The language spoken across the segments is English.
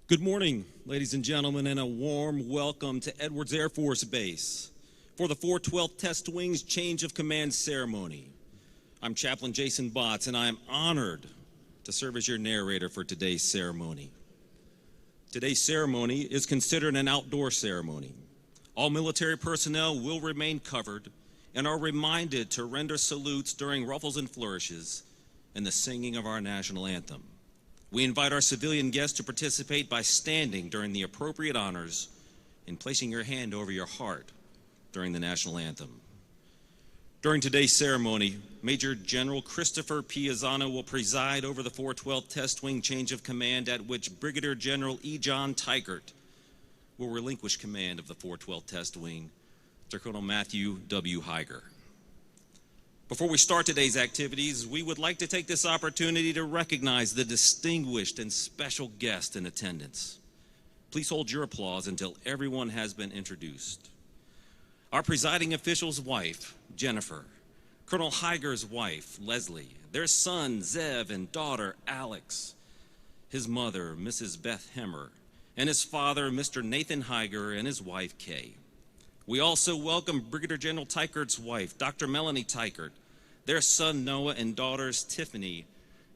Good morning, ladies and gentlemen, and a warm welcome to Edwards Air Force Base for the 412th Test Wing's Change of Command ceremony. I'm Chaplain Jason Botts, and I am honored to serve as your narrator for today's ceremony. Today's ceremony is considered an outdoor ceremony. All military personnel will remain covered and are reminded to render salutes during ruffles and flourishes and the singing of our national anthem. We invite our civilian guests to participate by standing during the appropriate honors and placing your hand over your heart during the national anthem. During today's ceremony, Major General Christopher Piazzano will preside over the 412th Test Wing Change of Command, at which Brigadier General E. John Teichert will relinquish command of the 412th Test Wing to Colonel Matthew W. Higer. Before we start today's activities, we would like to take this opportunity to recognize the distinguished and special guest in attendance. Please hold your applause until everyone has been introduced. Our presiding official's wife, Jennifer, Colonel Higer's wife, Leslie, their son, Zev, and daughter, Alex, his mother, Mrs. Beth Hemmer, and his father, Mr. Nathan Higer, and his wife, Kay. We also welcome Brigadier General Teichert's wife, Dr. Melanie Teichert, their son Noah, and daughters Tiffany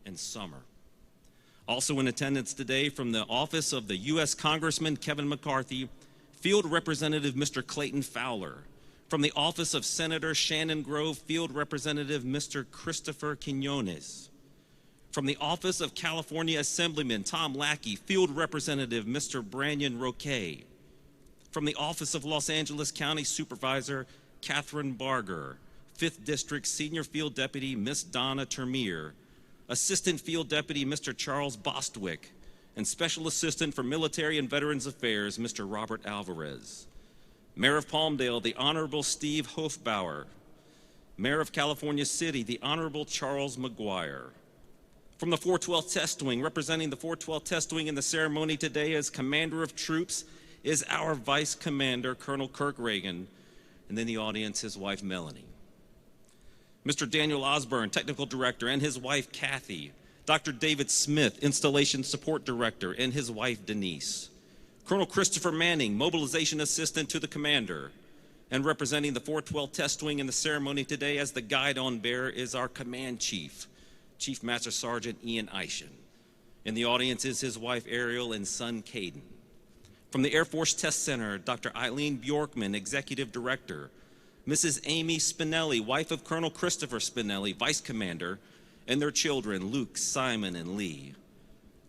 and Summer. Also in attendance today from the office of the U.S. Congressman Kevin McCarthy, Field Representative Mr. Clayton Fowler. From the office of Senator Shannon Grove, Field Representative Mr. Christopher Quinones. From the office of California Assemblyman Tom Lackey, Field Representative Mr. Branyan Roque. From the office of Los Angeles County Supervisor Catherine Barger, 5th District Senior Field Deputy Miss Donna Termier, Assistant Field Deputy Mr. Charles Bostwick, and Special Assistant for Military and Veterans Affairs Mr. Robert Alvarez. Mayor of Palmdale, the Honorable Steve Hofbauer. Mayor of California City, the Honorable Charles McGuire. From the 412th Test Wing, representing the 412th Test Wing in the ceremony today as Commander of Troops, is our Vice Commander, Colonel Kirk Reagan, and then the audience, his wife, Melanie. Mr. Daniel Osborne, Technical Director, and his wife, Kathy. Dr. David Smith, Installation Support Director, and his wife, Denise. Colonel Christopher Manning, Mobilization Assistant to the Commander. And representing the 412th Test Wing in the ceremony today as the guide-on bearer is our Command Chief, Chief Master Sergeant Ian Eishen. In the audience is his wife, Ariel, and son, Caden. From the Air Force Test Center, Dr. Eileen Bjorkman, Executive Director. Mrs. Amy Spinelli, wife of Colonel Christopher Spinelli, Vice Commander, and their children, Luke, Simon, and Lee.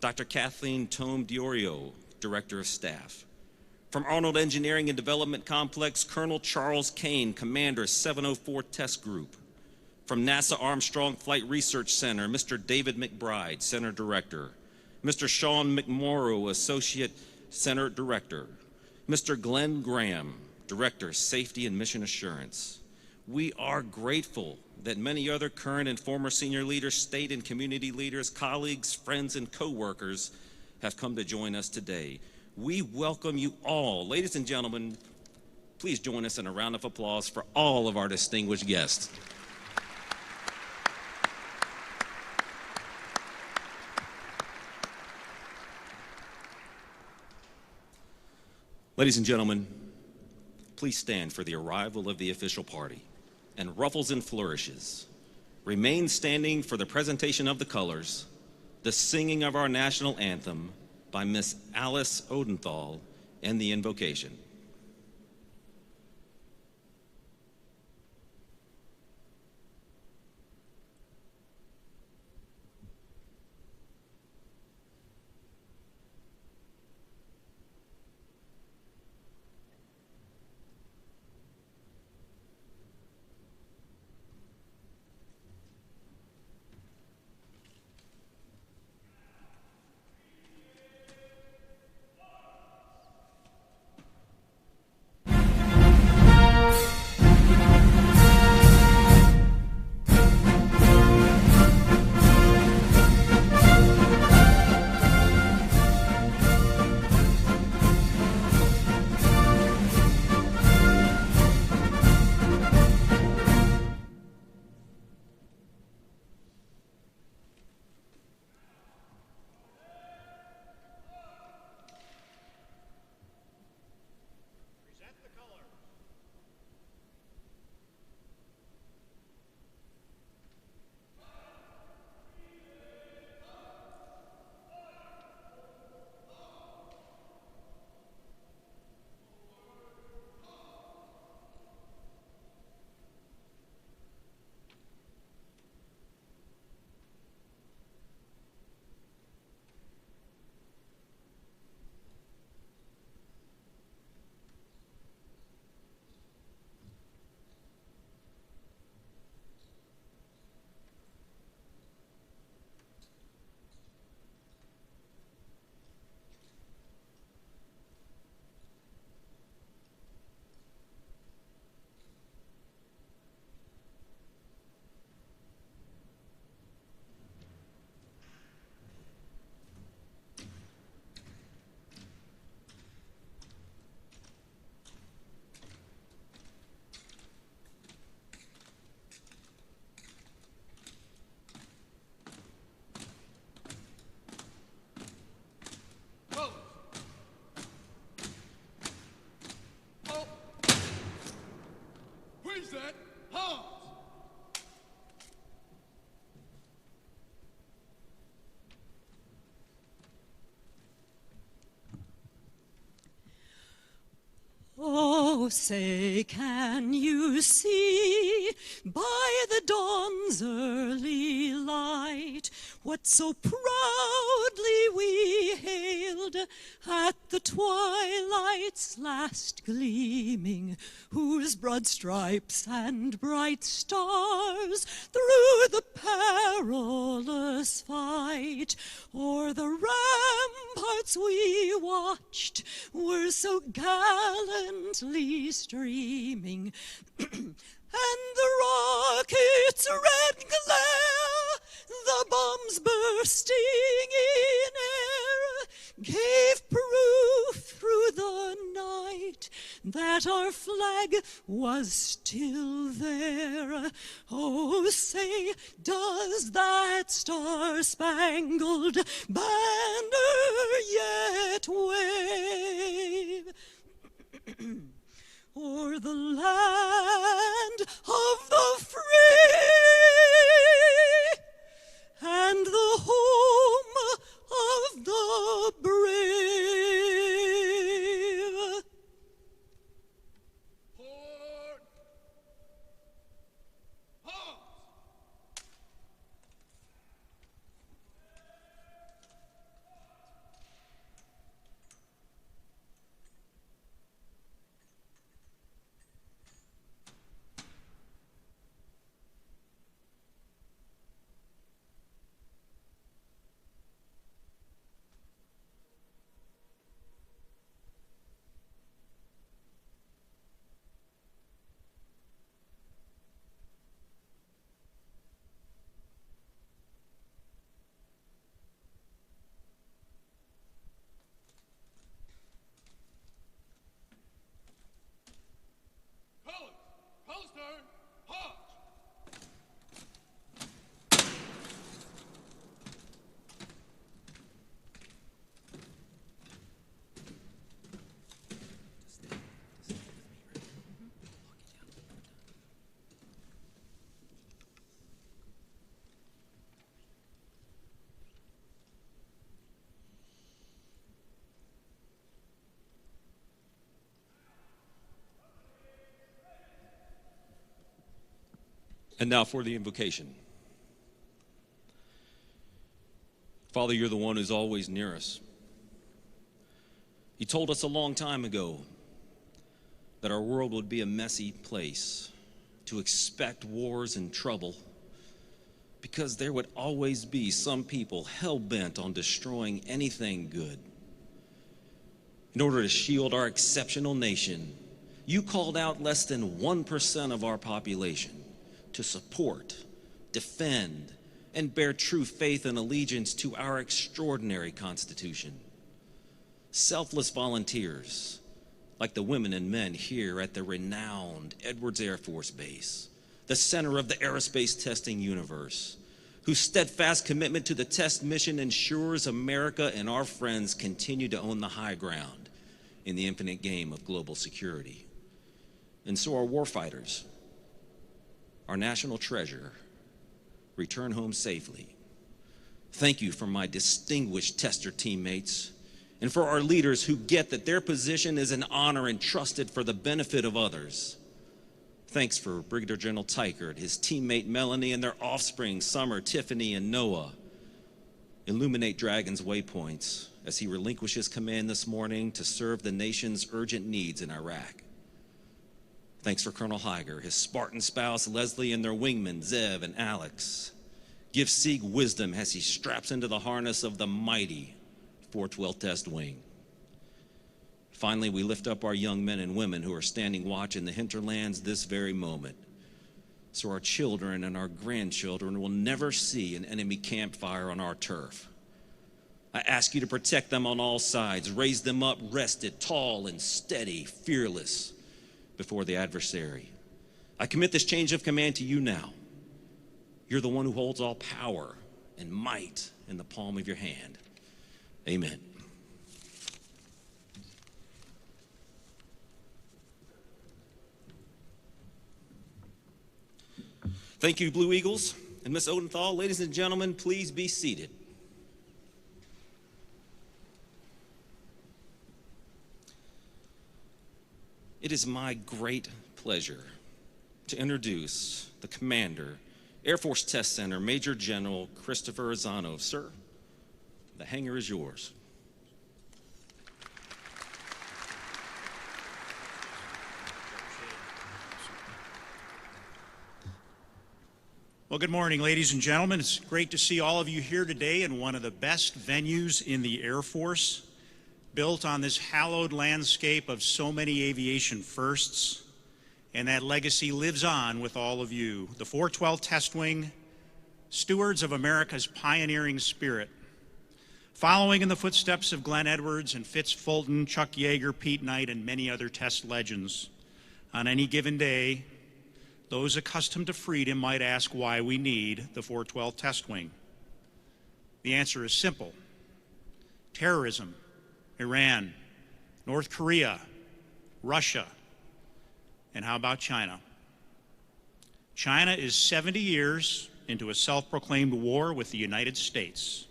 Dr. Kathleen Tome Diorio, Director of Staff. From Arnold Engineering and Development Complex, Colonel Charles Kane, Commander, 704 Test Group. From NASA Armstrong Flight Research Center, Mr. David McBride, Center Director. Mr. Sean McMorrow, Associate Center Director. Mr. Glenn Graham, Director, Safety and Mission Assurance. We are grateful that many other current and former senior leaders, state and community leaders, colleagues, friends, and co-workers have come to join us today. We welcome you all. Ladies and gentlemen, please join us in a round of applause for all of our distinguished guests. Ladies and gentlemen, please stand for the arrival of the official party, and ruffles and flourishes. Remain standing for the presentation of the colors, the singing of our national anthem by Miss Alice Odenthal, and the invocation. Oh, say, can you see by the dawn's early light what so proudly we hailed at the twilight's last gleaming, whose broad stripes and bright stars through the perilous fight o'er the ramparts we watched were so gallantly streaming, and the rocket's red glare, the bombs bursting in air, gave proof through the night that our flag was still there. Oh, say, does that star-spangled banner yet wave o'er the land of the free and the home of the brave? Port! Halt! Colors! Holster! Halt! And now for the invocation. Father, you're the one who's always near us. You told us a long time ago that our world would be a messy place, to expect wars and trouble, because there would always be some people hell-bent on destroying anything good. In order to shield our exceptional nation, you called out less than 1% of our population to support, defend, and bear true faith and allegiance to our extraordinary Constitution. Selfless volunteers, like the women and men here at the renowned Edwards Air Force Base, the center of the aerospace testing universe, whose steadfast commitment to the test mission ensures America and our friends continue to own the high ground in the infinite game of global security. And so our warfighters, our national treasure, return home safely. Thank you for my distinguished tester teammates, and for our leaders who get that their position is an honor entrusted for the benefit of others. Thanks for Brigadier General Teichert, his teammate Melanie, and their offspring Summer, Tiffany, and Noah. Illuminate Dragon's waypoints as he relinquishes command this morning to serve the nation's urgent needs in Iraq. Thanks for Colonel Higer, his Spartan spouse Leslie, and their wingmen Zev and Alex. Give Sieg wisdom as he straps into the harness of the mighty 412 Test Wing. Finally, we lift up our young men and women who are standing watch in the hinterlands this very moment, so our children and our grandchildren will never see an enemy campfire on our turf. I ask you to protect them on all sides, raise them up rested, tall and steady, fearless before the adversary. I commit this change of command to you now. You're the one who holds all power and might in the palm of your hand. Amen. Thank you, Blue Eagles and Miss Odenthal. Ladies and gentlemen, please be seated. It is my great pleasure to introduce the Commander, Air Force Test Center, Major General Christopher Azzano. Sir, the hangar is yours. Well, good morning, ladies and gentlemen. It's great to see all of you here today in one of the best venues in the Air Force, built on this hallowed landscape of so many aviation firsts. And that legacy lives on with all of you, the 412 Test Wing, stewards of America's pioneering spirit. Following in the footsteps of Glenn Edwards and Fitz Fulton, Chuck Yeager, Pete Knight, and many other test legends. On any given day, those accustomed to freedom might ask why we need the 412 Test Wing. The answer is simple. Terrorism, Iran, North Korea, Russia, and how about China? China is 70 years into a self-proclaimed war with the United States.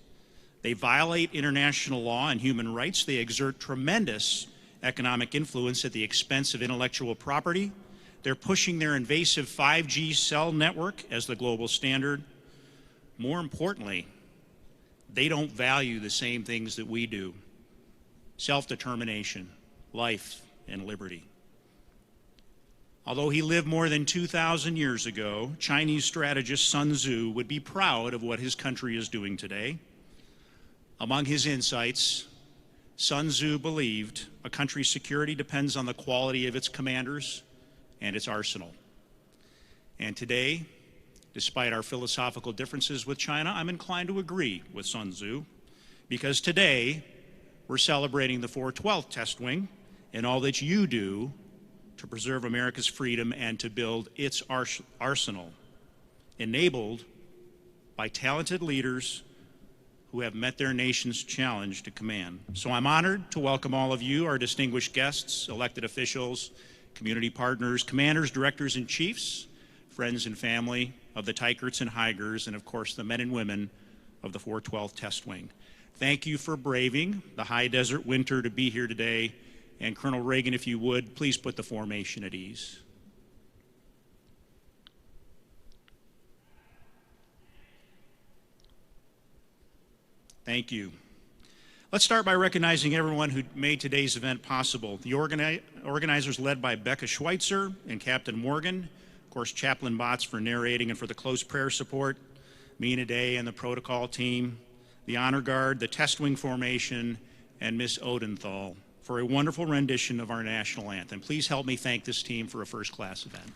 They violate international law and human rights. They exert tremendous economic influence at the expense of intellectual property. They're pushing their invasive 5G cell network as the global standard. More importantly, they don't value the same things that we do: self-determination, life, and liberty. Although he lived more than 2,000 years ago, Chinese strategist Sun Tzu would be proud of what his country is doing today. Among his insights, Sun Tzu believed a country's security depends on the quality of its commanders and its arsenal. And today, despite our philosophical differences with China, I'm inclined to agree with Sun Tzu, because today we're celebrating the 412th Test Wing and all that you do to preserve America's freedom and to build its arsenal, enabled by talented leaders who have met their nation's challenge to command. So I'm honored to welcome all of you, our distinguished guests, elected officials, community partners, commanders, directors, and chiefs, friends and family of the Teicherts and Higers, and of course the men and women of the 412th Test Wing. Thank you for braving the high desert winter to be here today. And Colonel Reagan, if you would, please put the formation at ease. Thank you. Let's start by recognizing everyone who made today's event possible. The organizers led by Becca Schweitzer and Captain Morgan, of course Chaplain Botts for narrating and for the close prayer support, Mina Day and the protocol team, the Honor Guard, the Test Wing formation, and Miss Odenthal for a wonderful rendition of our national anthem. Please help me thank this team for a first-class event.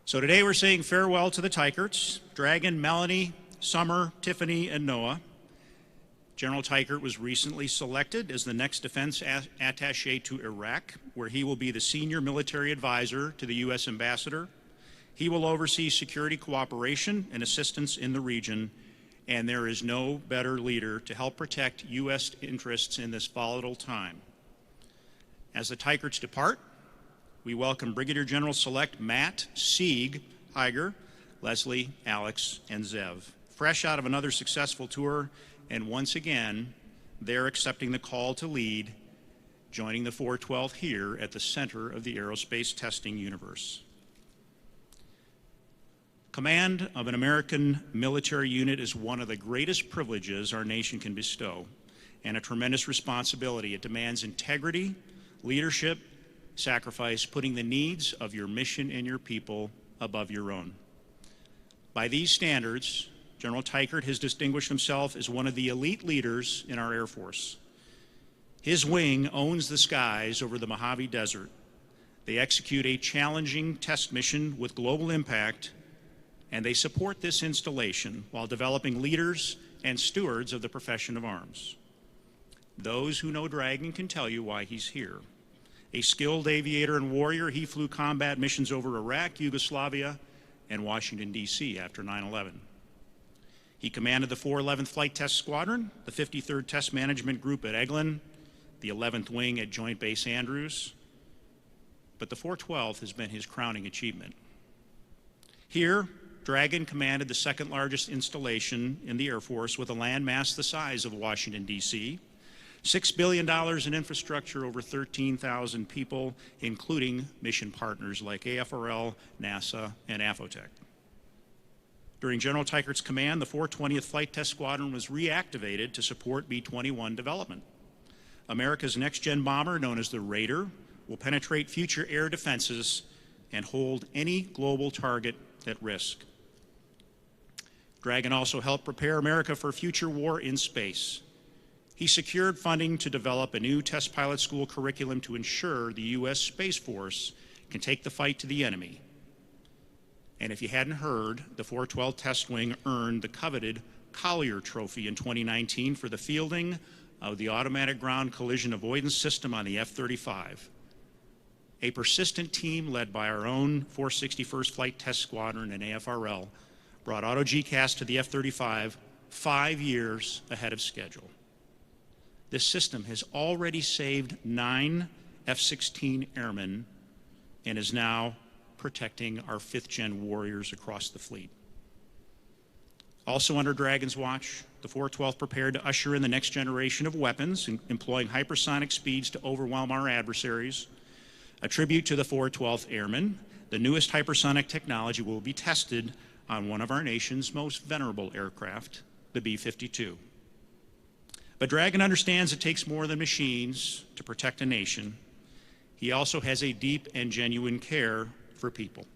So today we're saying farewell to the Teicherts, Dragon, Melanie, Summer, Tiffany, and Noah. General Teichert was recently selected as the next defense attaché to Iraq, where he will be the senior military advisor to the U.S. ambassador. He will oversee security cooperation and assistance in the region, and there is no better leader to help protect U.S. interests in this volatile time. As the Teicherts depart, we welcome Brigadier General Select Matt Sieg Higer, Leslie, Alex, and Zev. Fresh out of another successful tour, and once again, they're accepting the call to lead, joining the 412th here at the center of the aerospace testing universe. Command of an American military unit is one of the greatest privileges our nation can bestow, and a tremendous responsibility. It demands integrity, leadership, sacrifice, putting the needs of your mission and your people above your own. By these standards, General Teichert has distinguished himself as one of the elite leaders in our Air Force. His wing owns the skies over the Mojave Desert. They execute a challenging test mission with global impact, and they support this installation while developing leaders and stewards of the profession of arms. Those who know Dragon can tell you why he's here. A skilled aviator and warrior, he flew combat missions over Iraq, Yugoslavia, and Washington, D.C. after 9/11. He commanded the 411th Flight Test Squadron, the 53rd Test Management Group at Eglin, the 11th Wing at Joint Base Andrews, but the 412th has been his crowning achievement. Here, Dragon commanded the second largest installation in the Air Force with a landmass the size of Washington, D.C., $6 billion in infrastructure, over 13,000 people, including mission partners like AFRL, NASA, and Afotech. During General Teichert's command, the 420th Flight Test Squadron was reactivated to support B-21 development. America's next-gen bomber, known as the Raider, will penetrate future air defenses and hold any global target at risk. Dragon also helped prepare America for future war in space. He secured funding to develop a new test pilot school curriculum to ensure the U.S. Space Force can take the fight to the enemy. And if you hadn't heard, the 412 Test Wing earned the coveted Collier Trophy in 2019 for the fielding of the Automatic Ground Collision Avoidance System on the F-35. A persistent team led by our own 461st Flight Test Squadron and AFRL brought Auto GCAS to the F-35 5 years ahead of schedule. This system has already saved 9 F-16 airmen and is now protecting our 5th-gen warriors across the fleet. Also under Dragon's watch, the 412th prepared to usher in the next generation of weapons, employing hypersonic speeds to overwhelm our adversaries. A tribute to the 412th Airmen, the newest hypersonic technology will be tested on one of our nation's most venerable aircraft, the B-52. But Dragon understands it takes more than machines to protect a nation. He also has a deep and genuine care for people.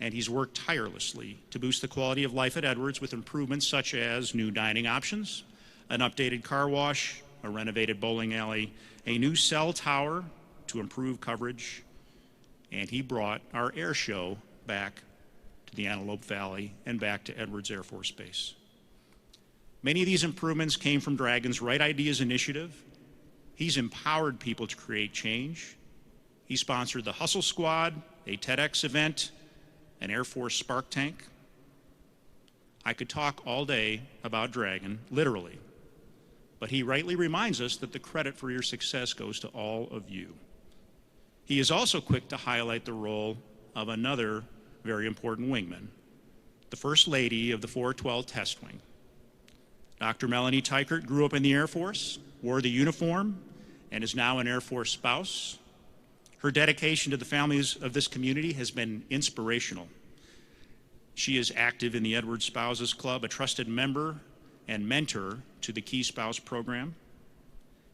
And he's worked tirelessly to boost the quality of life at Edwards with improvements such as new dining options, an updated car wash, a renovated bowling alley, a new cell tower to improve coverage, and he brought our air show back to the Antelope Valley and back to Edwards Air Force Base. Many of these improvements came from Dragon's Right Ideas initiative. He's empowered people to create change. He sponsored the Hustle Squad, a TEDx event, an Air Force Spark Tank. I could talk all day about Dragon, literally, but he rightly reminds us that the credit for your success goes to all of you. He is also quick to highlight the role of another very important wingman, the First Lady of the 412 Test Wing. Dr. Melanie Teichert grew up in the Air Force, wore the uniform, and is now an Air Force spouse. Her dedication to the families of this community has been inspirational. She is active in the Edwards Spouses Club, a trusted member and mentor to the Key Spouse program.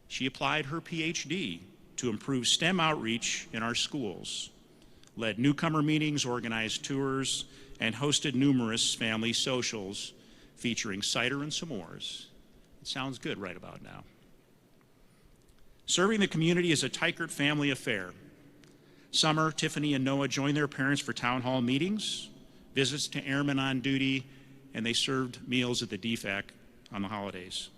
She applied her PhD to improve STEM outreach in our schools, led newcomer meetings, organized tours, and hosted numerous family socials featuring cider and s'mores. It sounds good right about now. Serving the community is a Teichert family affair. Summer, Tiffany, and Noah joined their parents for town hall meetings, visits to airmen on duty, and they served meals at the DFAC on the holidays.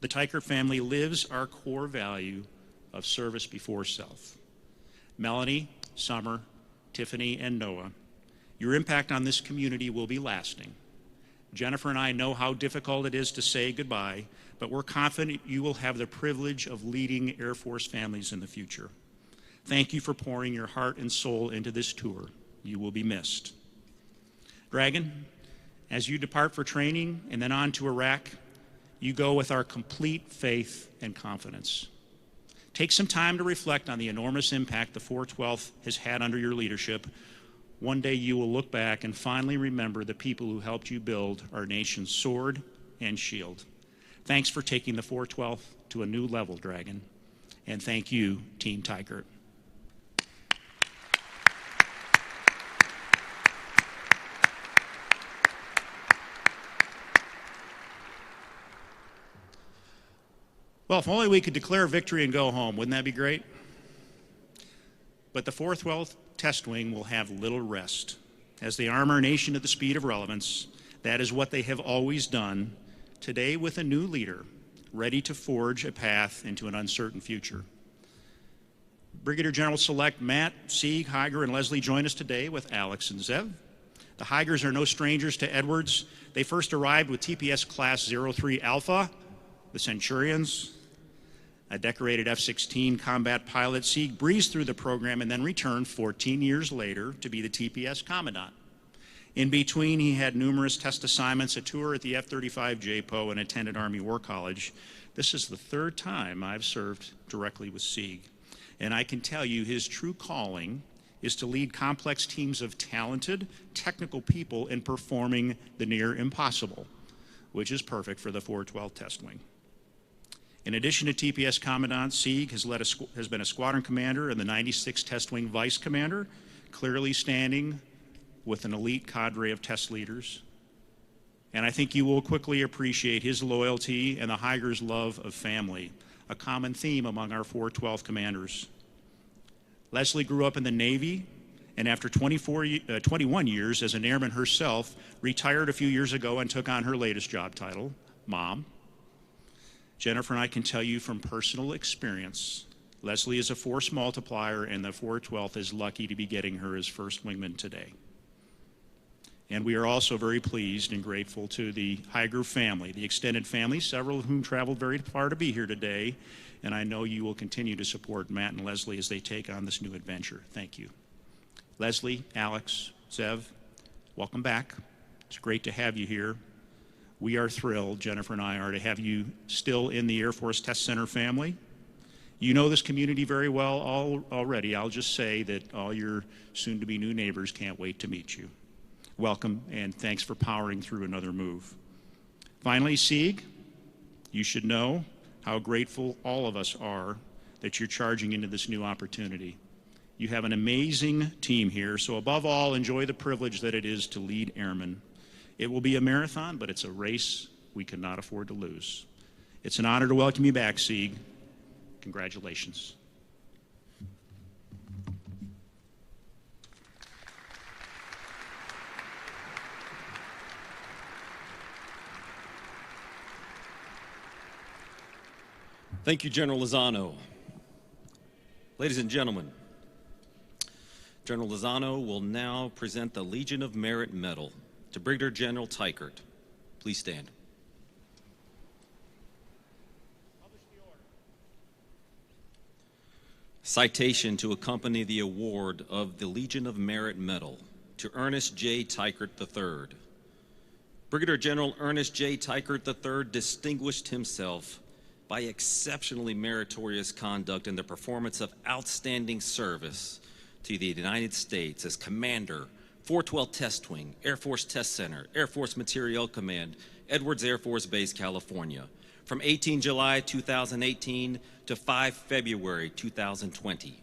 The Teichert family lives our core value of service before self. Melanie, Summer, Tiffany, and Noah, your impact on this community will be lasting. Jennifer and I know how difficult it is to say goodbye, but we're confident you will have the privilege of leading Air Force families in the future. Thank you for pouring your heart and soul into this tour. You will be missed. Dragon, as you depart for training and then on to Iraq, you go with our complete faith and confidence. Take some time to reflect on the enormous impact the 412th has had under your leadership. One day you will look back and finally remember the people who helped you build our nation's sword and shield. Thanks for taking the 412th to a new level, Dragon. And thank you, Team Teichert. Well, if only we could declare victory and go home. Wouldn't that be great? But the 412th Test Wing will have little rest. As they arm our nation at the speed of relevance, that is what they have always done, today with a new leader, ready to forge a path into an uncertain future. Brigadier General Select Matt, Sieg, Higer, and Leslie join us today with Alex and Zev. The Higers are no strangers to Edwards. They first arrived with TPS Class 03 Alpha, the Centurions. A decorated F-16 combat pilot, Sieg breezed through the program and then returned 14 years later to be the TPS Commandant. In between, he had numerous test assignments, a tour at the F-35 JPO, and attended Army War College. This is the third time I've served directly with Sieg. And I can tell you his true calling is to lead complex teams of talented, technical people in performing the near impossible, which is perfect for the 412 Test Wing. In addition to TPS Commandant, Sieg has been a squadron commander and the 96th Test Wing Vice Commander, clearly standing with an elite cadre of test leaders. And I think you will quickly appreciate his loyalty and the Higer's love of family, a common theme among our 412 commanders. Leslie grew up in the Navy, and after 21 years as an airman herself, retired a few years ago and took on her latest job title, Mom. Jennifer and I can tell you from personal experience, Leslie is a force multiplier, and the 412th is lucky to be getting her as first wingman today. And we are also very pleased and grateful to the Higer family, the extended family, several of whom traveled very far to be here today. And I know you will continue to support Matt and Leslie as they take on this new adventure. Thank you. Leslie, Alex, Zev, welcome back. It's great to have you here. We are thrilled, Jennifer and I are, to have you still in the Air Force Test Center family. You know this community very well already. I'll just say that all your soon-to-be new neighbors can't wait to meet you. Welcome, and thanks for powering through another move. Finally, Sieg, you should know how grateful all of us are that you're charging into this new opportunity. You have an amazing team here, so above all, enjoy the privilege that it is to lead airmen. It will be a marathon, but it's a race we cannot afford to lose. It's an honor to welcome you back, Sieg. Congratulations. Thank you, General Lozano. Ladies and gentlemen, General Lozano will now present the Legion of Merit Medal to Brigadier General Teichert. Please stand. Citation to accompany the award of the Legion of Merit Medal to Ernest J. Teichert III. Brigadier General Ernest J. Teichert III distinguished himself by exceptionally meritorious conduct and the performance of outstanding service to the United States as Commander, 412 Test Wing, Air Force Test Center, Air Force Materiel Command, Edwards Air Force Base, California, from 18 July 2018 to 5 February 2020.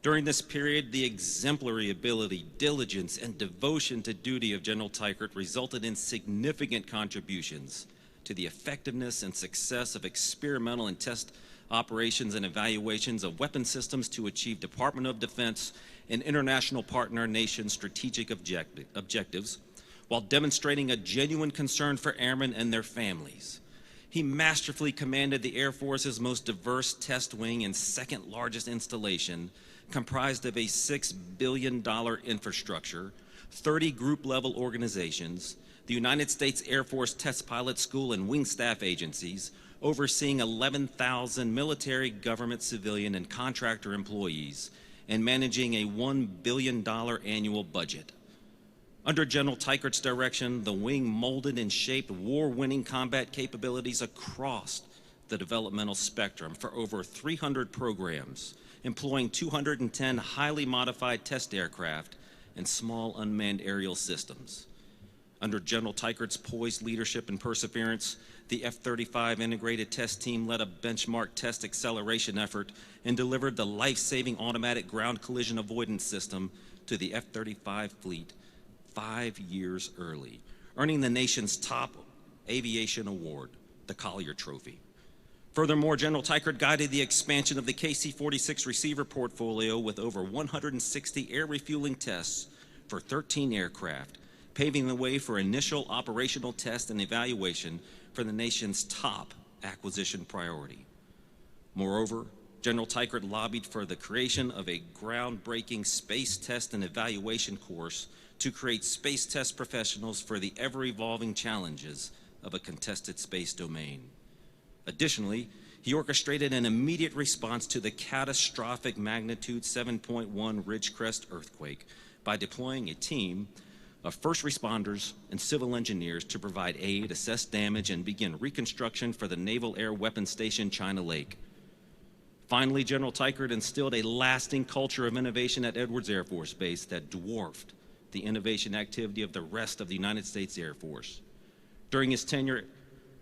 During this period, the exemplary ability, diligence, and devotion to duty of General Teichert resulted in significant contributions to the effectiveness and success of experimental and test operations and evaluations of weapon systems to achieve Department of Defense and international partner nations' strategic objectives, while demonstrating a genuine concern for airmen and their families. He masterfully commanded the Air Force's most diverse test wing and second largest installation, comprised of a $6 billion infrastructure, 30 group-level organizations, the United States Air Force Test Pilot School and wing staff agencies, overseeing 11,000 military, government, civilian, and contractor employees, and managing a $1 billion annual budget. Under General Teichert's direction, the wing molded and shaped war-winning combat capabilities across the developmental spectrum for over 300 programs, employing 210 highly modified test aircraft and small unmanned aerial systems. Under General Teichert's poised leadership and perseverance, the F-35 integrated test team led a benchmark test acceleration effort and delivered the life-saving automatic ground collision avoidance system to the F-35 fleet 5 years early, earning the nation's top aviation award, the Collier Trophy. Furthermore, General Teichert guided the expansion of the KC-46 receiver portfolio with over 160 air refueling tests for 13 aircraft, paving the way for initial operational test and evaluation for the nation's top acquisition priority. Moreover, General Teichert lobbied for the creation of a groundbreaking space test and evaluation course to create space test professionals for the ever-evolving challenges of a contested space domain. Additionally, he orchestrated an immediate response to the catastrophic magnitude 7.1 Ridgecrest earthquake by deploying a team of first responders and civil engineers to provide aid, assess damage, and begin reconstruction for the Naval Air Weapons Station, China Lake. Finally, General Teichert instilled a lasting culture of innovation at Edwards Air Force Base that dwarfed the innovation activity of the rest of the United States Air Force. During his tenure,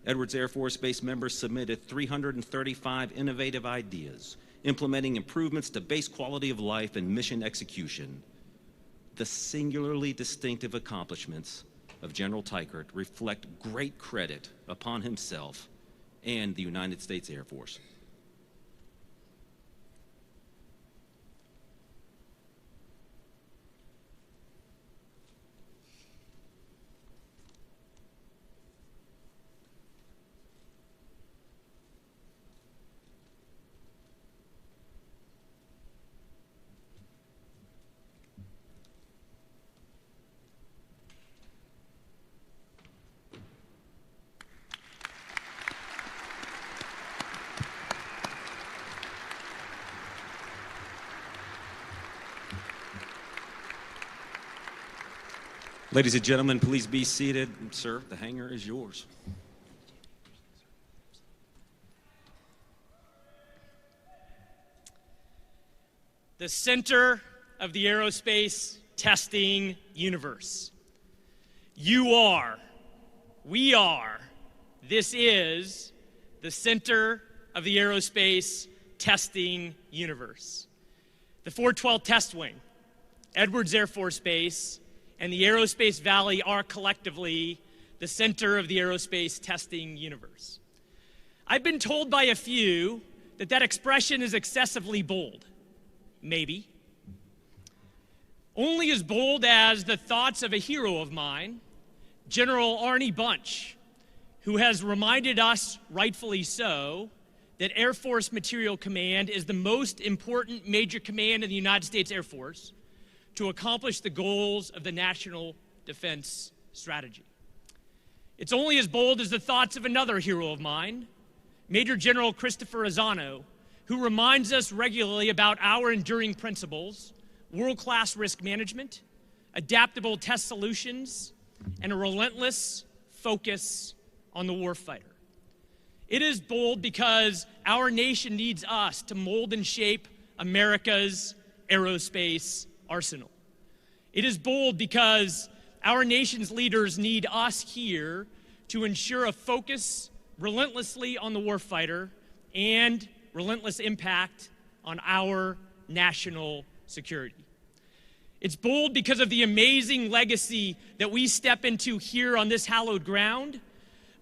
Edwards Air Force Base members submitted 335 innovative ideas, implementing improvements to base quality of life and mission execution. The singularly distinctive accomplishments of General Teichert reflect great credit upon himself and the United States Air Force. Ladies and gentlemen, please be seated. Sir, the hangar is yours. The center of the aerospace testing universe. You are, we are, this is the center of the aerospace testing universe. The 412 Test Wing, Edwards Air Force Base, and the Aerospace Valley are collectively the center of the aerospace testing universe. I've been told by a few that that expression is excessively bold. Maybe. Only as bold as the thoughts of a hero of mine, General Arnie Bunch, who has reminded us, rightfully so, that Air Force Materiel Command is the most important major command in the United States Air Force to accomplish the goals of the National Defense Strategy. It's only as bold as the thoughts of another hero of mine, Major General Christopher Azzano, who reminds us regularly about our enduring principles, world-class risk management, adaptable test solutions, and a relentless focus on the warfighter. It is bold because our nation needs us to mold and shape America's aerospace arsenal. It is bold because our nation's leaders need us here to ensure a focus relentlessly on the warfighter and relentless impact on our national security. It's bold because of the amazing legacy that we step into here on this hallowed ground,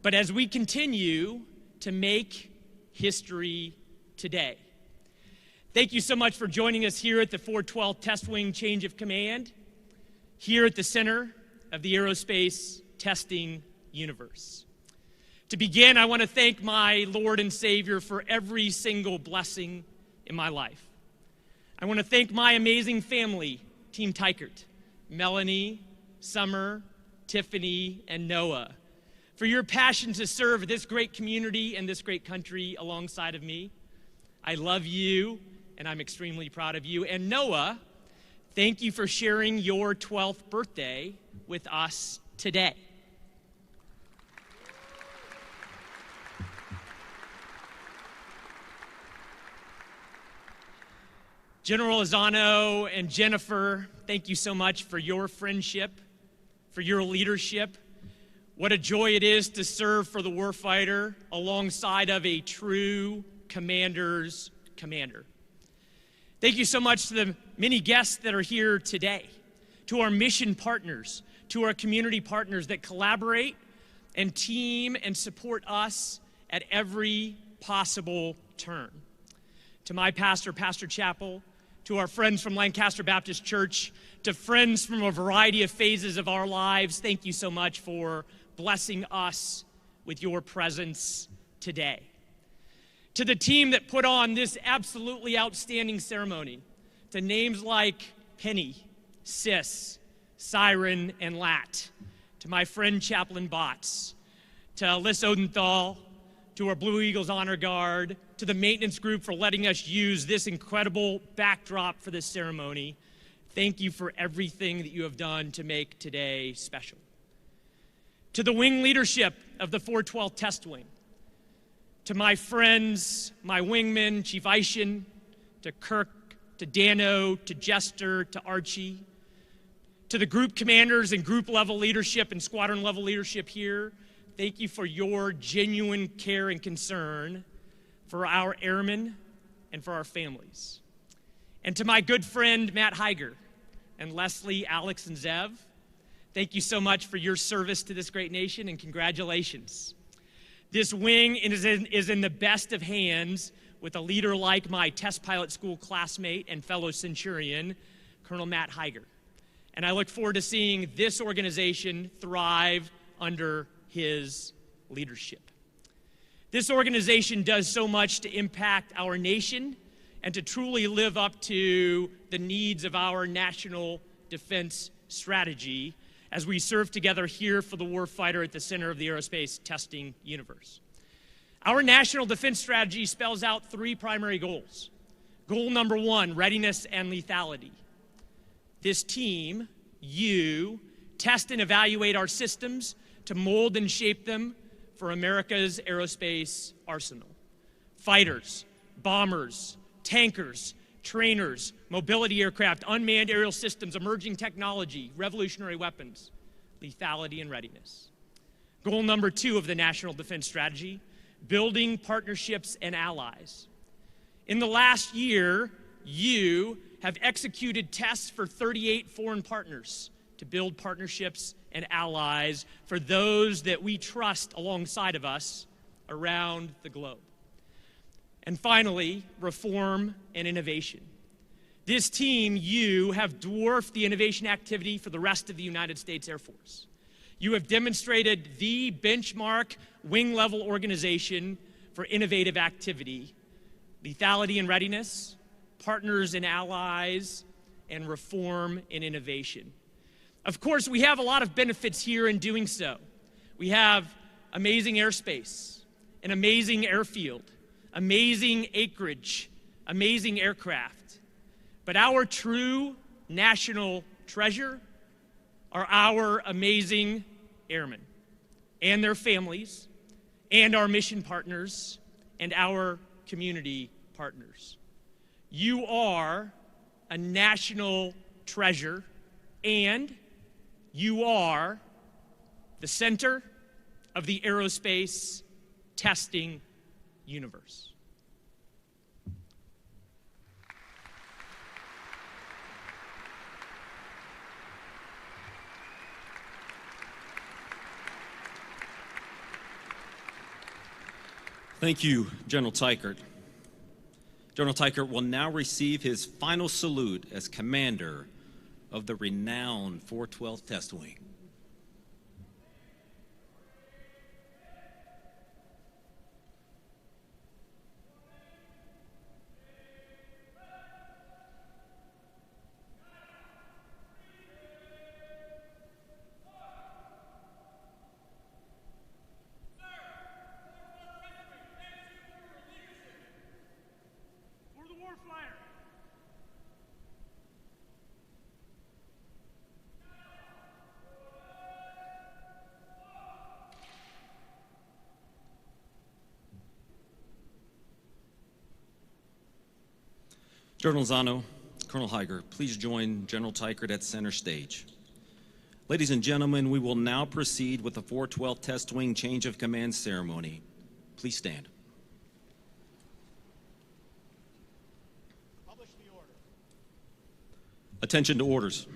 but as we continue to make history today. Thank you so much for joining us here at the 412 Test Wing Change of Command, here at the center of the aerospace testing universe. To begin, I want to thank my Lord and Savior for every single blessing in my life. I want to thank my amazing family, Team Teichert, Melanie, Summer, Tiffany, and Noah, for your passion to serve this great community and this great country alongside of me. I love you, and I'm extremely proud of you. And Noah, thank you for sharing your 12th birthday with us today. General Azzano and Jennifer, thank you so much for your friendship, for your leadership. What a joy it is to serve for the warfighter alongside of a true commander's commander. Thank you so much to the many guests that are here today, to our mission partners, to our community partners that collaborate and team and support us at every possible turn. To my pastor, Pastor Chappell, to our friends from Lancaster Baptist Church, to friends from a variety of phases of our lives, thank you so much for blessing us with your presence today. To the team that put on this absolutely outstanding ceremony, to names like Penny, Sis, Siren, and Lat, to my friend Chaplain Botts, to Alyssa Odenthal, to our Blue Eagles Honor Guard, to the maintenance group for letting us use this incredible backdrop for this ceremony, thank you for everything that you have done to make today special. To the wing leadership of the 412th Test Wing, to my friends, my wingmen, Chief Eischen, to Kirk, to Dano, to Jester, to Archie, to the group commanders and group level leadership and squadron level leadership here, thank you for your genuine care and concern for our airmen and for our families. And to my good friend Matt Higer and Leslie, Alex, and Zev, thank you so much for your service to this great nation, and congratulations. This wing is in the best of hands with a leader like my test pilot school classmate and fellow Centurion, Colonel Matt Higer. And I look forward to seeing this organization thrive under his leadership. This organization does so much to impact our nation and to truly live up to the needs of our national defense strategy as we serve together here for the warfighter at the center of the aerospace testing universe. Our national defense strategy spells out three primary goals. Goal number one, readiness and lethality. This team, you, test and evaluate our systems to mold and shape them for America's aerospace arsenal. Fighters, bombers, tankers, trainers, mobility aircraft, unmanned aerial systems, emerging technology, revolutionary weapons, lethality and readiness. Goal number two of the National Defense Strategy, building partnerships and allies. In the last year, you have executed tests for 38 foreign partners to build partnerships and allies for those that we trust alongside of us around the globe. And finally, reform and innovation. This team, you, have dwarfed the innovation activity for the rest of the United States Air Force. You have demonstrated the benchmark wing-level organization for innovative activity, lethality and readiness, partners and allies, and reform and innovation. Of course, we have a lot of benefits here in doing so. We have amazing airspace, an amazing airfield, amazing acreage, amazing aircraft. But our true national treasure are our amazing airmen and their families and our mission partners and our community partners. You are a national treasure, and you are the center of the aerospace testing universe. Thank you, General Teichert. General Teichert will now receive his final salute as commander of the renowned 412th Test Wing. General Zano, Colonel Higer, please join General Teichert at center stage. Ladies and gentlemen, we will now proceed with the 412th Test Wing Change of Command ceremony. Please stand. Publish the order. Attention to orders.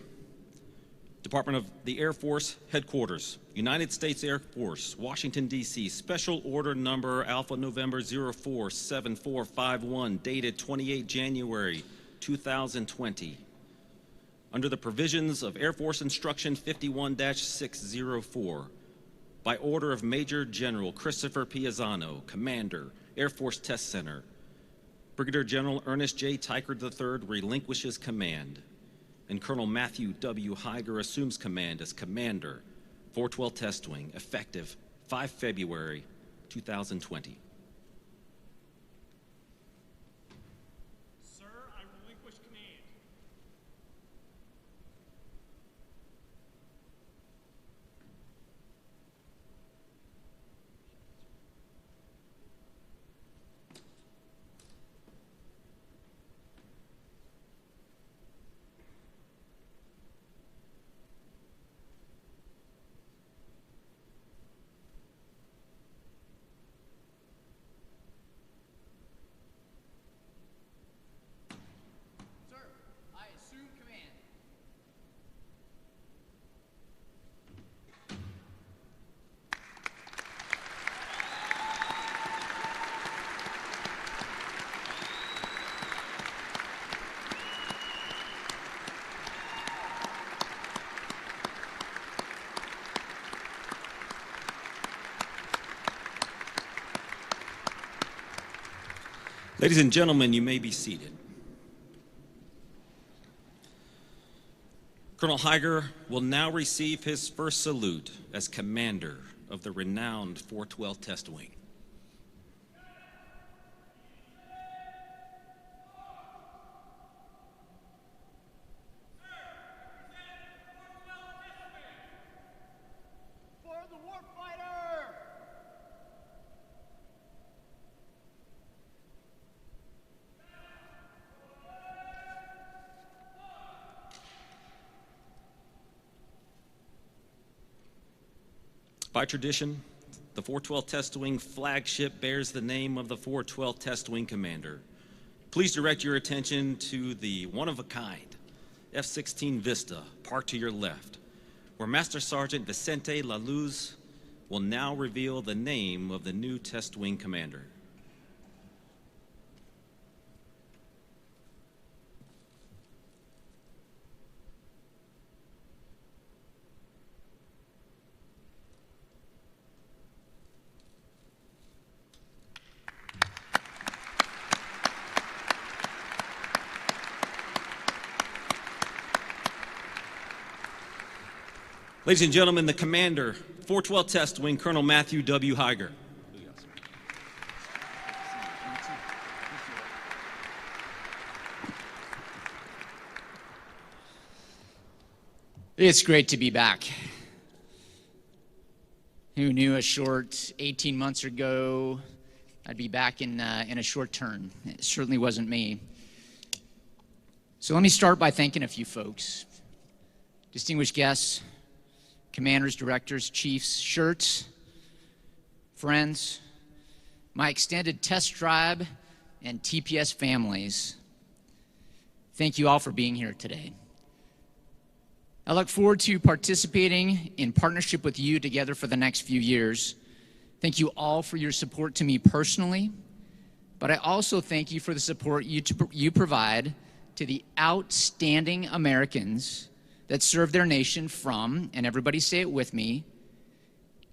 Department of the Air Force Headquarters, United States Air Force, Washington, D.C., Special Order Number Alpha November 047451, dated 28 January 2020. Under the provisions of Air Force Instruction 51-604, by order of Major General Christopher Piazzano, Commander, Air Force Test Center, Brigadier General Ernest J. Teichert III relinquishes command, and Colonel Matthew W. Higer assumes command as Commander, 412 Test Wing, effective 5 February 2020. Sir, I relinquish command. Ladies and gentlemen, you may be seated. Colonel Higer will now receive his first salute as commander of the renowned 412 Test Wing. For the warfighter! By tradition, the 412 Test Wing flagship bears the name of the 412 Test Wing commander. Please direct your attention to the one-of-a-kind F-16 Vista parked to your left, where Master Sergeant Vicente La Luz will now reveal the name of the new Test Wing commander. Ladies and gentlemen, the commander, 412 Test Wing, Colonel Matthew W. Higer. It's great to be back. Who knew a short 18 months ago I'd be back in a short turn? It certainly wasn't me. So let me start by thanking a few folks. Distinguished guests, commanders, directors, chiefs, shirts, friends, my extended test tribe, and TPS families. Thank you all for being here today. I look forward to participating in partnership with you together for the next few years. Thank you all for your support to me personally, but I also thank you for the support you provide to the outstanding Americans that serve their nation from, and everybody say it with me,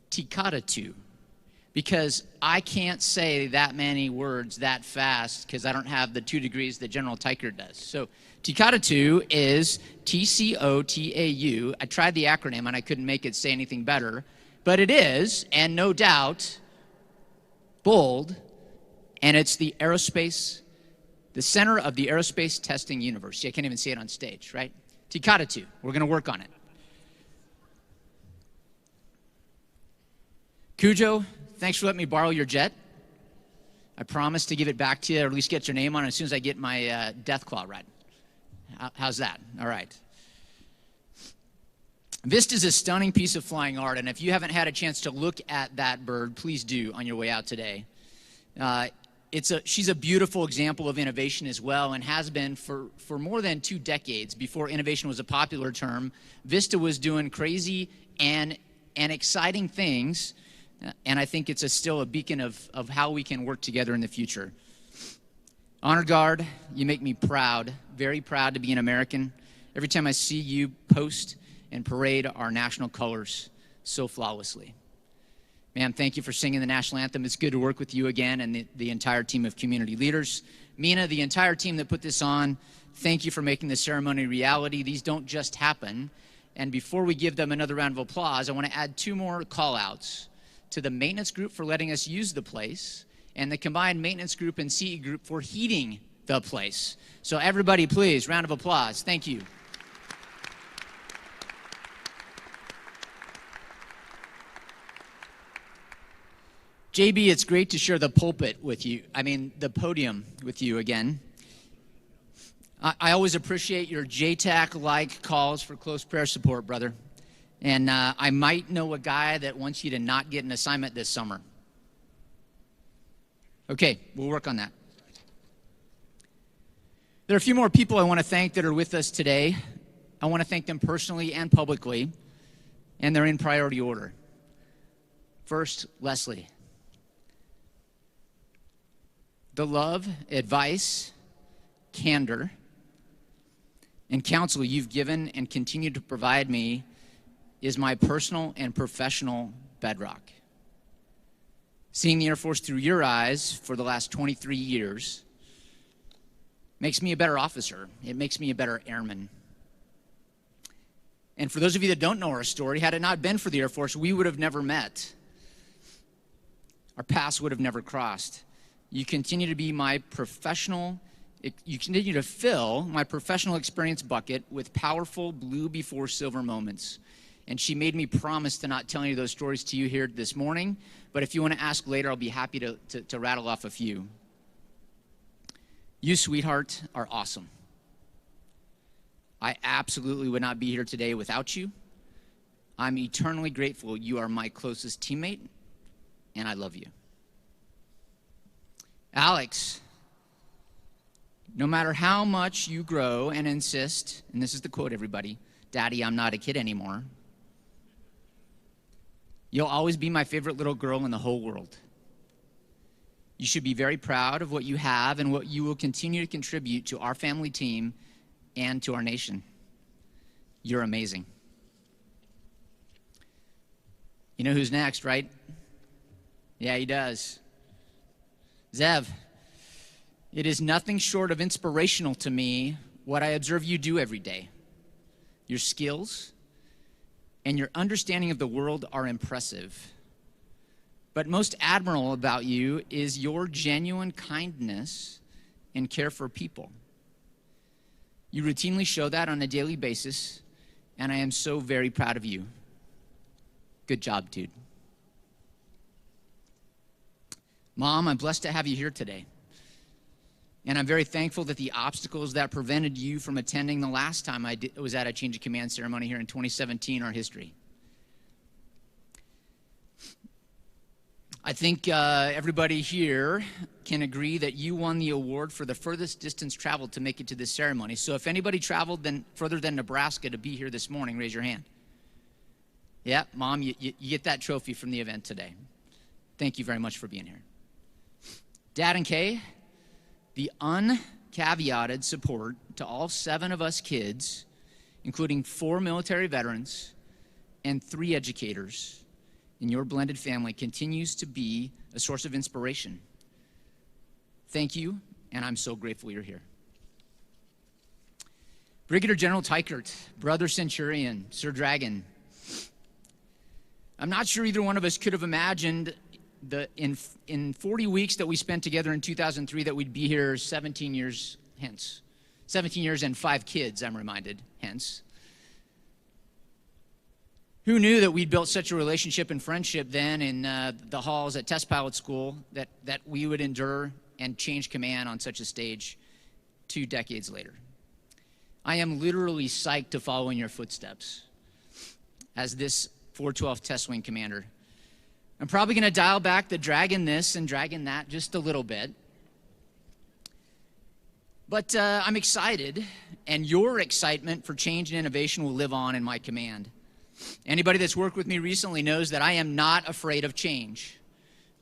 Teichert to. Because I can't say that many words that fast because I don't have the 2 degrees that General Teichert does. So Teichert to is T-C-O-T-A-U. I tried the acronym and I couldn't make it say anything better, but it is, and no doubt, bold, and it's the aerospace, the center of the aerospace testing universe. I can't even say it on stage, right? Teichert to. We're going to work on it. Cujo, thanks for letting me borrow your jet. I promise to give it back to you, or at least get your name on it as soon as I get my death claw right. How's that? All right. Vista is a stunning piece of flying art, and if you haven't had a chance to look at that bird, please do on your way out today. She's a beautiful example of innovation as well, and has been for more than 2 decades. Before innovation was a popular term, Vista was doing crazy and exciting things, and I think it's still a beacon of how we can work together in the future. Honor Guard, you make me proud, very proud to be an American. Every time I see you post and parade our national colors so flawlessly. Ma'am, thank you for singing the national anthem. It's good to work with you again and the entire team of community leaders. Mina, the entire team that put this on, thank you for making the ceremony reality. These don't just happen. And before we give them another round of applause, I want to add 2 more call-outs to the maintenance group for letting us use the place, and the combined maintenance group and CE group for heating the place. So everybody, please, round of applause. Thank you. JB, it's great to share the pulpit with you. The podium with you again. I always appreciate your JTAC-like calls for close prayer support, brother. And I might know a guy that wants you to not get an assignment this summer. Okay, we'll work on that. There are a few more people I want to thank that are with us today. I want to thank them personally and publicly, and they're in priority order. First, Leslie. The love, advice, candor, and counsel you've given and continue to provide me is my personal and professional bedrock. Seeing the Air Force through your eyes for the last 23 years Makes me a better officer. It makes me a better airman. And for those of you that don't know our story, had it not been for the Air Force, we would have never met. Our paths would have never crossed. You continue to be my professional, you continue to fill my professional experience bucket with powerful blue before silver moments. And she made me promise to not tell any of those stories to you here this morning. But if you want to ask later, I'll be happy to rattle off a few. You, sweetheart, are awesome. I absolutely would not be here today without you. I'm eternally grateful you are my closest teammate, and I love you. Alex, no matter how much you grow and insist, and this is the quote, everybody, Daddy, I'm not a kid anymore, you'll always be my favorite little girl in the whole world. You should be very proud of what you have and what you will continue to contribute to our family team and to our nation. You're amazing. You know who's next, right? Yeah, he does. Zev, it is nothing short of inspirational to me what I observe you do every day. Your skills and your understanding of the world are impressive. But most admirable about you is your genuine kindness and care for people. You routinely show that on a daily basis, and I am so very proud of you. Good job, dude. Mom, I'm blessed to have you here today. And I'm very thankful that the obstacles that prevented you from attending the last time I was at a change of command ceremony here in 2017 are history. I think everybody here can agree that you won the award for the furthest distance traveled to make it to this ceremony. So if anybody traveled further than Nebraska to be here this morning, raise your hand. Yeah, Mom, you get that trophy from the event today. Thank you very much for being here. Dad and Kay, the uncaveated support to all 7 of us kids, including 4 military veterans and 3 educators in your blended family, continues to be a source of inspiration. Thank you, and I'm so grateful you're here. Brigadier General Teichert, Brother Centurion, Sir Dragon. I'm not sure either one of us could have imagined in 40 weeks that we spent together in 2003 that we'd be here 17 years hence. 17 years and 5 kids, I'm reminded, hence. Who knew that we'd built such a relationship and friendship then in the halls at Test Pilot School that we would endure and change command on such a stage 2 decades later? I am literally psyched to follow in your footsteps as this 412 Test Wing commander. I'm probably going to dial back the dragon this and dragon that just a little bit. But I'm excited, and your excitement for change and innovation will live on in my command. Anybody that's worked with me recently knows that I am not afraid of change.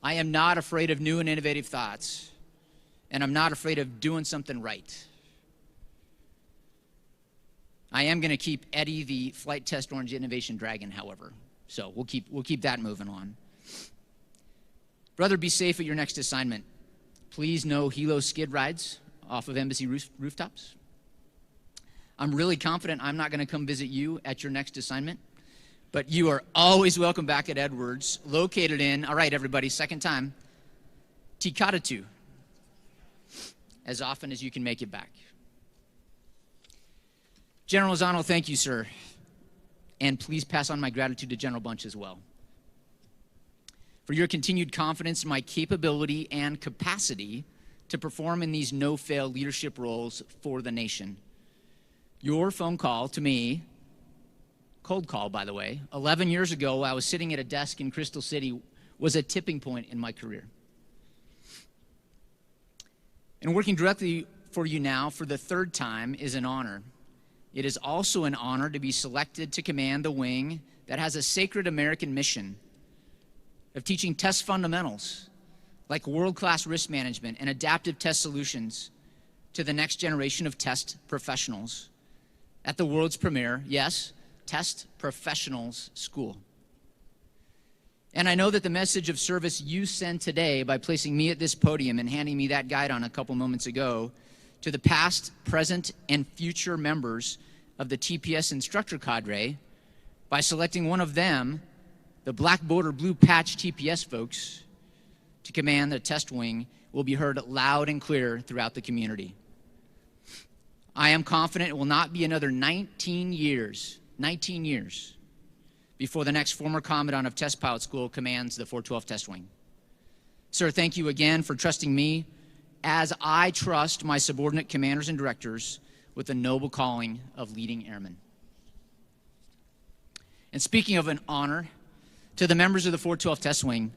I am not afraid of new and innovative thoughts. And I'm not afraid of doing something right. I am going to keep Eddie the Flight Test Orange Innovation Dragon, however. So we'll keep that moving on. Brother, be safe at your next assignment. Please no helo skid rides off of embassy rooftops. I'm really confident I'm not going to come visit you at your next assignment. But you are always welcome back at Edwards, located in, all right, everybody, second time, Teichert, as often as you can make it back. General Lozano, thank you, sir. And please pass on my gratitude to General Bunch as well for your continued confidence in my capability and capacity to perform in these no-fail leadership roles for the nation. Your phone call to me, cold call, by the way, 11 years ago while I was sitting at a desk in Crystal City, was a tipping point in my career. And working directly for you now for the 3rd time is an honor. It is also an honor to be selected to command the wing that has a sacred American mission of teaching test fundamentals like world-class risk management and adaptive test solutions to the next generation of test professionals at the world's premier, yes, Test Professionals School. And I know that the message of service you send today by placing me at this podium and handing me that guidon a couple moments ago to the past, present, and future members of the TPS instructor cadre by selecting one of them, the black border blue patch TPS folks, to command the test wing will be heard loud and clear throughout the community. I am confident it will not be another 19 years before the next former commandant of Test Pilot School commands the 412 Test Wing. Sir, thank you again for trusting me as I trust my subordinate commanders and directors with the noble calling of leading airmen. And speaking of an honor, to the members of the 412 Test Wing,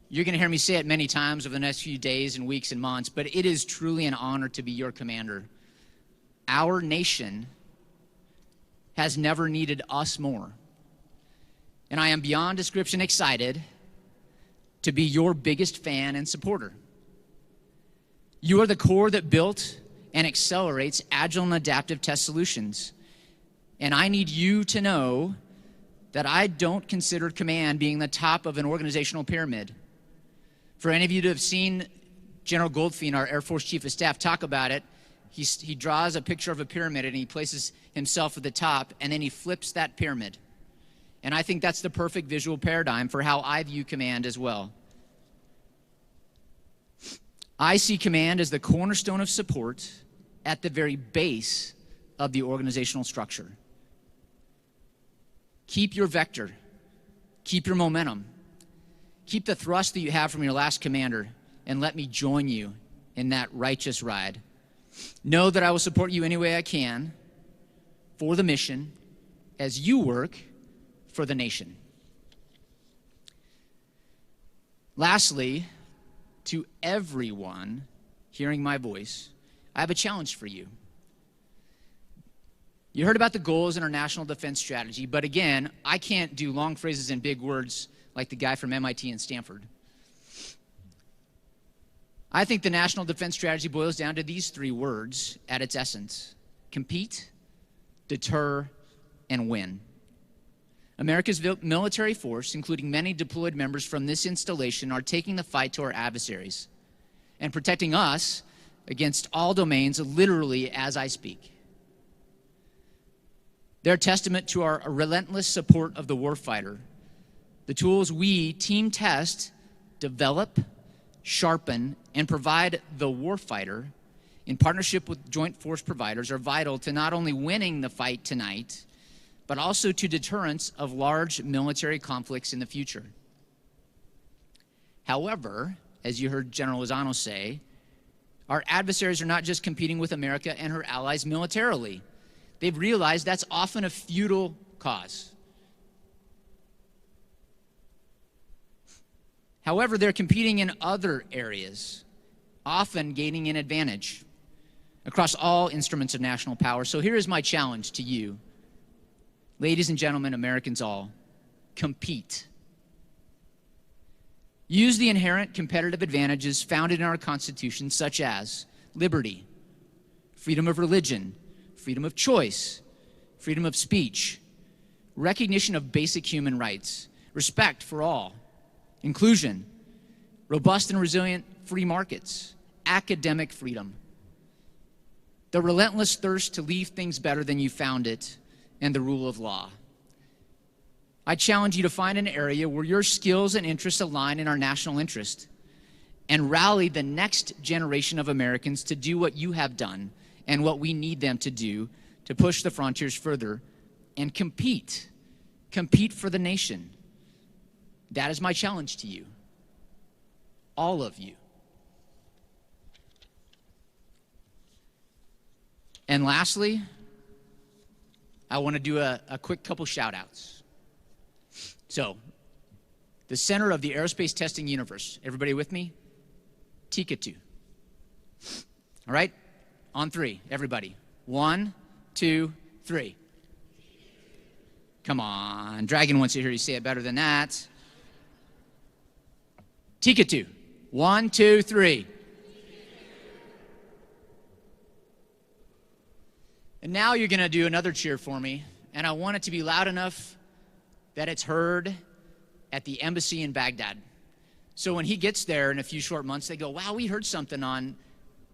you're going to hear me say it many times over the next few days and weeks and months, but it is truly an honor to be your commander. Our nation has never needed us more. And I am beyond description excited to be your biggest fan and supporter. You are the core that built and accelerates agile and adaptive test solutions. And I need you to know that I don't consider command being the top of an organizational pyramid. For any of you to have seen General Goldfein, our Air Force Chief of Staff, talk about it, he draws a picture of a pyramid and he places himself at the top and then he flips that pyramid. And I think that's the perfect visual paradigm for how I view command as well. I see command as the cornerstone of support at the very base of the organizational structure. Keep your vector. Keep your momentum. Keep the thrust that you have from your last commander, and let me join you in that righteous ride. Know that I will support you any way I can for the mission as you work for the nation. Lastly, to everyone hearing my voice, I have a challenge for you. You heard about the goals in our national defense strategy, but again, I can't do long phrases and big words like the guy from MIT and Stanford. I think the national defense strategy boils down to these three words at its essence: compete, deter, and win. America's military force, including many deployed members from this installation, are taking the fight to our adversaries and protecting us against all domains literally as I speak. They're a testament to our relentless support of the warfighter. The tools we, team test, develop, sharpen, and provide the warfighter in partnership with joint force providers are vital to not only winning the fight tonight, but also to deterrence of large military conflicts in the future. However, as you heard General Lozano say, our adversaries are not just competing with America and her allies militarily. They've realized that's often a futile cause. However, they're competing in other areas, often gaining an advantage across all instruments of national power. So here is my challenge to you, ladies and gentlemen, Americans all: compete. Use the inherent competitive advantages founded in our Constitution, such as liberty, freedom of religion, freedom of choice, freedom of speech, recognition of basic human rights, respect for all, inclusion, robust and resilient free markets, academic freedom, the relentless thirst to leave things better than you found it, and the rule of law. I challenge you to find an area where your skills and interests align in our national interest and rally the next generation of Americans to do what you have done and what we need them to do to push the frontiers further and compete. Compete for the nation. That is my challenge to you, all of you. And lastly, I want to do a quick couple shout outs. So, the center of the aerospace testing universe. Everybody with me? Teichert. All right? On three, everybody. 1, 2, 3. Come on. Dragon wants to hear you say it better than that. Teichert. 1, 2, 3. And now you're going to do another cheer for me, and I want it to be loud enough that it's heard at the embassy in Baghdad. So when he gets there in a few short months, they go, wow, we heard something on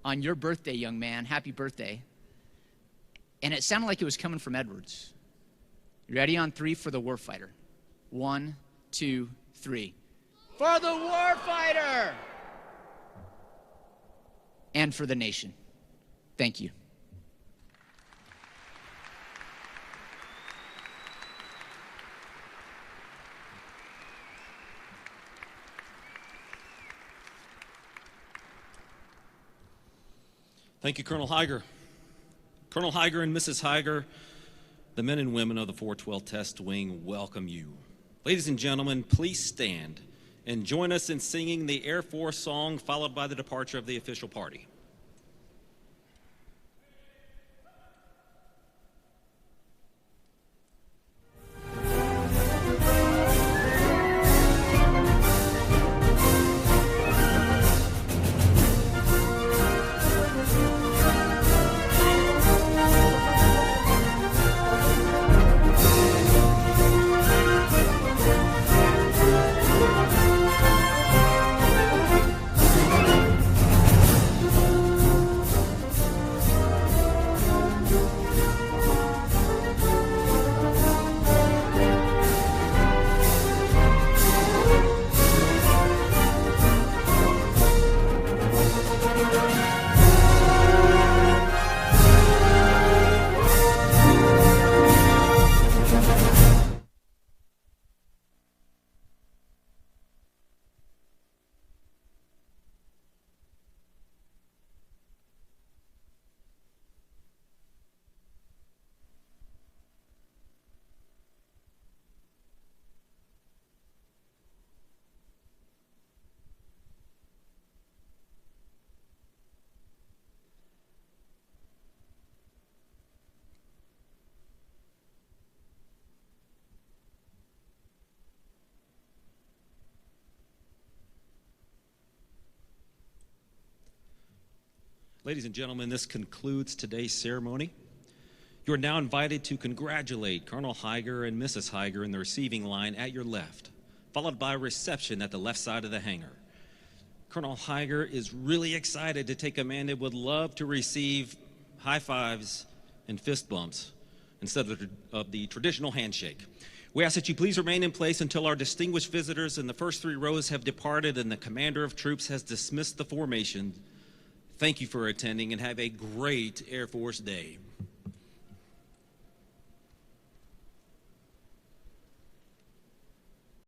on your birthday, young man. Happy birthday. And it sounded like it was coming from Edwards. You ready on 3 for the warfighter? 1, 2, 3. For the warfighter! And for the nation. Thank you. Thank you, Colonel Higer. Colonel Higer and Mrs. Higer, the men and women of the 412 Test Wing welcome you. Ladies and gentlemen, please stand and join us in singing the Air Force song, followed by the departure of the official party. Ladies and gentlemen, this concludes today's ceremony. You are now invited to congratulate Colonel Higer and Mrs. Higer in the receiving line at your left, followed by a reception at the left side of the hangar. Colonel Higer is really excited to take command and would love to receive high fives and fist bumps instead of the traditional handshake. We ask that you please remain in place until our distinguished visitors in the first 3 rows have departed and the commander of troops has dismissed the formation. Thank you for attending and have a great Air Force Day.